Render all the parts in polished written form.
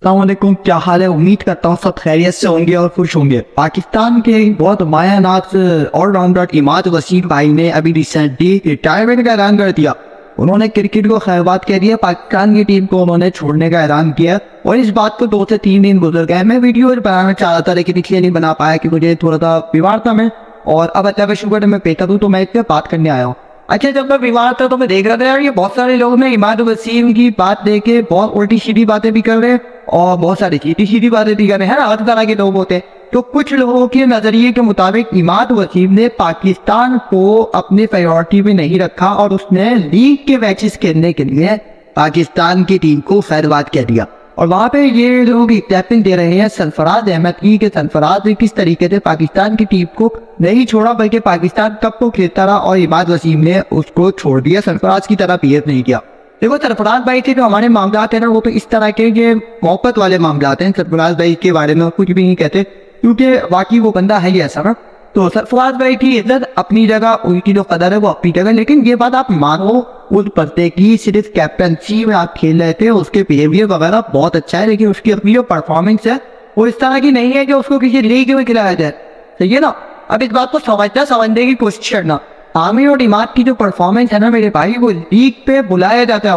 अस्सलामुअलैकुम, क्या हाल है। उम्मीद करता हूँ सब खैरियत से होंगे और खुश होंगे। पाकिस्तान के एक बहुत मायानात ऑलराउंडर इमाद वसीम भाई ने अभी रिसेंटली रिटायरमेंट का ऐलान कर दिया। उन्होंने क्रिकेट को खैरबाद कह दिया, पाकिस्तान की टीम को उन्होंने छोड़ने का ऐलान किया और इस बात को 2 से 3 दिन गुजर गए। मैं वीडियो बनाना चाह रहा था लेकिन इसलिए नहीं बना पाया कि मुझे थोड़ा सा बीमार था मैं, और अब अल्लाह का शुक्र है मैं बेहतर हूँ, तो मैं इस पर बात करने आया हूँ। अच्छा, जब मैं बीमार था तो मैं देख रहा था यार, ये बहुत सारे लोग ना इमाद वसीम की बात देके बहुत उल्टी सीधी बातें भी कर रहे हैं और बहुत सारी सीधी सीधी बातें भी कर रहे हैं। हर तरह के लोग होते हैं। तो कुछ लोगों के नजरिए के मुताबिक इमाद वसीम ने पाकिस्तान को अपने प्रायोरिटी में नहीं रखा और उसने लीग के मैचेस खेलने के लिए पाकिस्तान की टीम को फैरवाद कह दिया। और वहां पे ये लोग एग्जाम्पल दे रहे हैं सरफराज अहमद की कि सरफराज ने किस तरीके से पाकिस्तान की टीम को नहीं छोड़ा, बल्कि पाकिस्तान कप को खेलता रहा और इमाद वसीम ने उसको छोड़ दिया, सरफराज की तरह बिहेव नहीं किया। देखो, सरफराज भाई के जो हमारे मामला है ना, वो तो इस तरह के ये मोहब्बत वाले मामला हैं। सरफराज भाई के बारे में कुछ भी नहीं कहते क्योंकि बाकी वो बंदा है ही ऐसा ना। तो सरफराज भाई की इज्जत अपनी जगह, उनकी जो कदर है वो अपनी जगह, लेकिन ये बात आप मानो उस बंदे की सिर्फ कैप्टनसी में आप खेल रहे थे, उसके बिहेवियर वगैरह बहुत अच्छा है, लेकिन उसकी अपनी जो परफॉर्मेंस है वो इस तरह की नहीं है कि उसको किसी लीग में खिलाया जाए। सही है ना। अब इस बात को समझने की कोशिश करना। आमिर और इमाद की जो परफॉर्मेंस है ना मेरे भाई, वो लीग पे बुलाया जाता है,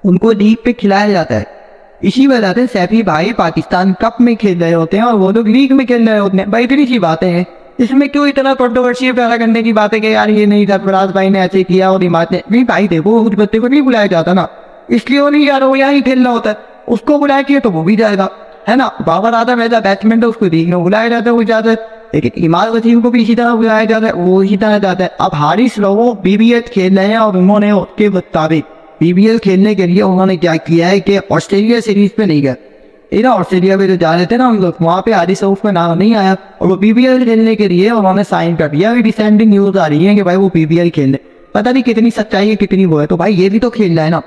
उनको लीग पे खिलाया जाता है। इसी वजह से सैफी भाई पाकिस्तान कप में खेल रहे होते हैं और वो लोग लीग में खेल रहे होते हैं। भाई इतनी सी बातें हैं, इसमें क्यों इतना कंट्रोवर्सी पैदा करने की बात है कि यार ये नहीं, सरफराज भाई ने ऐसे किया और इमाद ने नहीं। भाई देखो, उस बच्चे को नहीं बुलाया जाता ना, इसलिए वो नहीं जा रहा, वो यहाँ ही खेलना होता है। उसको बुलाया किया तो वो भी जाएगा, है ना। बाबर आजम ऐसा बैट्समैन है, उसको लीग में बुलाया जाता है, वो जाता है। लेकिन इमाद वसीम को भी इसी तरह बुलाया जाता है, वो इसी तरह जाता है। अब हारिस रवो बीबीएल खेल रहे हैं और उन्होंने उसके मुताबिक बीबीएल खेलने के लिए उन्होंने क्या किया है कि ऑस्ट्रेलिया सीरीज पे नहीं गए। ना ऑस्ट्रेलिया में जो जा रहे थे ना हम लोग, वहाँ पे हारिस रऊफ का नाम नहीं आया और वो बीबीएल खेलने के लिए उन्होंने साइन कर दिया। अभी रिसेंटली न्यूज आ रही है कि भाई वो बीबीएल खेलने, पता नहीं कितनी सच्चाई है कितनी वो है। तो भाई ये भी तो खेल रहा है ना,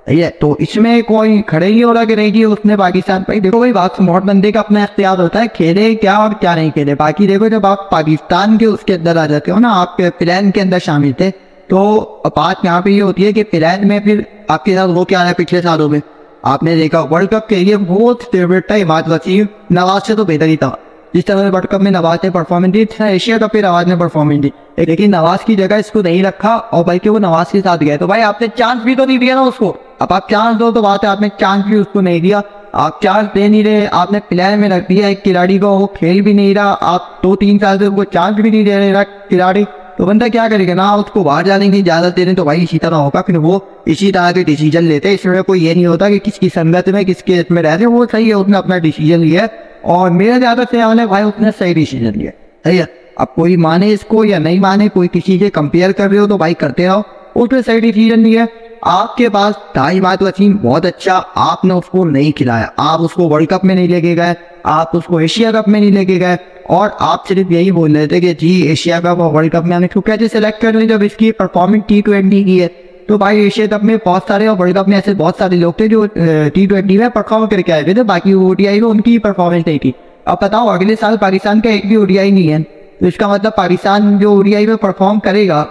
ये तो इसमें कोई खड़े ही हो रहा कि नहीं जी उसने पाकिस्तान। भाई देखो, भाई बात बहुत बंदे का अपना इख्तियार होता है, खेले क्या और क्या नहीं खेले। बाकी देखो, जब आप पाकिस्तान के उसके अंदर आ जाते हो ना, आपके प्लान के अंदर शामिल थे, तो बात यहाँ पे ये होती है कि प्लान में फिर आपके साथ वो क्या है। पिछले सालों में आपने देखा वर्ल्ड कप के लिए बहुत फेवरेट था इमाद वसीम, नवाज से तो बेहतर ही था। जिस तरह वर्ल्ड कप में नवाज ने परफॉर्मेंस दी, एशिया कप में नवाज ने परफॉर्मेंस दी, लेकिन नवाज की जगह इसको नहीं रखा और बल्कि वो नवाज के साथ गए। तो भाई आपने चांस भी तो नहीं दिया ना उसको। अब आप चांस दो तो बात है, आपने चांस भी उसको नहीं दिया। आप चांस दे नहीं रहे, आपने प्लान में रख दिया एक खिलाड़ी को, वो खेल भी नहीं रहा। आप 2-3 साल से उसको चांस भी नहीं दे रहे खिलाड़ी, तो बंदा क्या करेगा ना। उसको बाहर जाने की इजाजत दे रहे तो भाई इसी तरह होगा, फिर वो इसी तरह के डिसीजन लेते हैं। इसमें कोई ये नहीं होता कि किसकी संगत में किसके इसमें रहते। वो सही है, उसने अपना डिसीजन लिया और मेरा ज्यादा ख्याल है भाई उसने सही डिसीजन लिया। सही है। अब कोई माने इसको या नहीं माने, कोई किसी से कंपेयर कर रहे हो तो भाई करते रहो, उसने सही डिसीजन लिया। आपके पास था इमाद वसीम बहुत अच्छा, आपने उसको नहीं खिलाया। आप उसको वर्ल्ड कप में नहीं लेके गए, आप उसको एशिया कप में नहीं लेके गए, और आप सिर्फ यही बोल रहे थे कि जी एशिया कप और वर्ल्ड कप में हमें क्यों कैसे सेलेक्ट कर रहे। जब इसकी परफॉर्मेंस T20 की है तो भाई एशिया कप में बहुत सारे और वर्ल्ड कप में ऐसे बहुत सारे लोग थे जो T20 में परफॉर्म करके आए थे, बाकी ODI में उनकी परफॉर्मेंस नहीं थी। अब बताओ, अगले साल पाकिस्तान का एक भी ODI नहीं है, तो इसका मतलब पाकिस्तान जो ODI में परफॉर्म करेगा,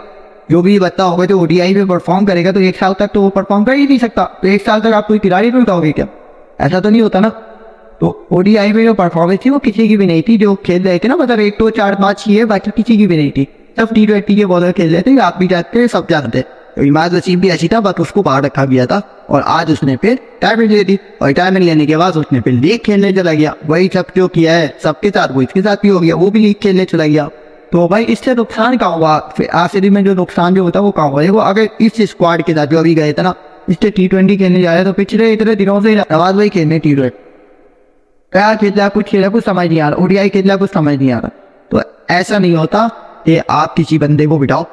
जो भी बता होगा जो ODI में परफॉर्म करेगा, तो 1 साल तक तो वो परफॉर्म कर ही नहीं सकता। तो 1 साल तक आप कोई खिलाड़ी नहीं उठाओगे क्या? ऐसा तो नहीं होता ना। तो ODI में जो परफॉर्मेंस थी वो किसी की भी नहीं थी, जो खेल रहे थे ना, मतलब 1 2 4 5 6 बाकी किसी की भी नहीं थी। सब T20 के बॉलर खेल रहे थे, आप भी जानते हैं, सब जानते हैं। तो इमाद वसीम भी ऐसी था, बस उसको बाहर रखा गया था और आज उसने फिर रिटायरमेंट ले दी और रिटायरमेंट लेने के बाद उसने फिर लीग खेलने चला गया। वही सब जो किया है सबके साथ वो इसके साथ भी हो गया, वो भी लीग खेलने चला गया। तो भाई इससे नुकसान कहाँ हुआ? फिर आखिरी में जो नुकसान जो होता है वो कहाँ हुआ? वो अगर इस स्क्वाड के साथ जो अभी गए थे ना, इससे T20 खेलने जा रहे, तो पिछले इतने दिनों से नवाज भाई खेलने T20 क्या खेला, कुछ खेला कुछ समझ नहीं आ रहा, ODI खेला कुछ समझ नहीं आ रहा। तो ऐसा नहीं होता कि आप किसी बंदे को बिठाओ,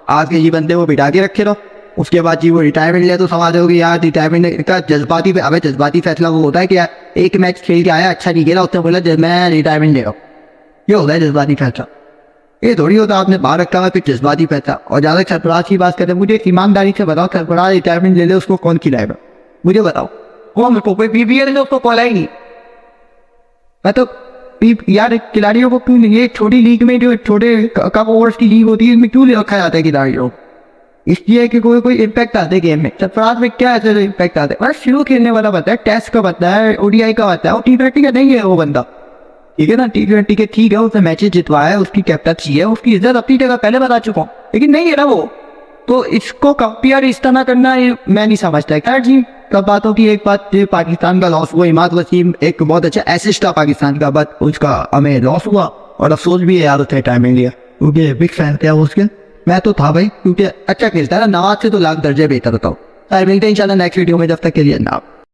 आप किसी बंदे को बिठा के रखे रहो, उसके बाद जी वो रिटायरमेंट लिया तो समझ होगी यार रिटायरमेंट का जज्बाती। अब जज्बाती फैसला वो होता है कि यार एक मैच खेल के आया, अच्छा नहीं खेला, उसने बोला मैं रिटायरमेंट ले रहा हूँ, ये होता है जज्बाती फैसला। ये थोड़ी होता आपने बाहर रखा हुआ फिर जज्बाती फैसला। और ज्यादा सरफराज की बात करें, मुझे ईमानदारी से बताओ, सरफराज रिटायरमेंट ले ले उसको कौन खिलाएगा? मुझे बताओ, वो मेरे कोई BBL ने उसको कॉल ही नहीं। मतलब यार खिलाड़ियों को क्यों, ये छोटी लीग में जो छोटे कम ओवर्स की लीग होती है इसमें क्यों रखा जाता है खिलाड़ियों? इसलिए कि कोई कोई इम्पैक्ट आते गेम में। सरफराज में क्या ऐसे इम्पैक्ट आते हैं, शुरू खेलने वाला बंदा है, टेस्ट का बंदा है, ओडीआई का बंदा है, और T20 का नहीं है वो बंदा, ठीक है ना। T20 के ठीक है, उसने मैचेस जितवाया, उसकी कैप्टनसी है, उसकी इज्जत अपनी जगह पहले बता चुका हूँ, लेकिन नहीं है ना वो। तो इसको कंपेयर इस तरह करना ये मैं नहीं समझता। खैर जी, कब बातों की एक बात, ये पाकिस्तान का लॉस हुआ। इमाद वसीम एक बहुत अच्छा एसिस्ट था पाकिस्तान का, बट उसका हमें लॉस हुआ और अफसोस भी है यार उतने टाइम इंडिया, क्योंकि बिग फैन थे उसके। मैं तो था भाई, क्योंकि अच्छा खेलता है ना, नवाज से तो लाख दर्जे बेहतर होता हूँ। मिलते हैं इंशाल्लाह नेक्स्ट वीडियो में, जब तक के लिए ना।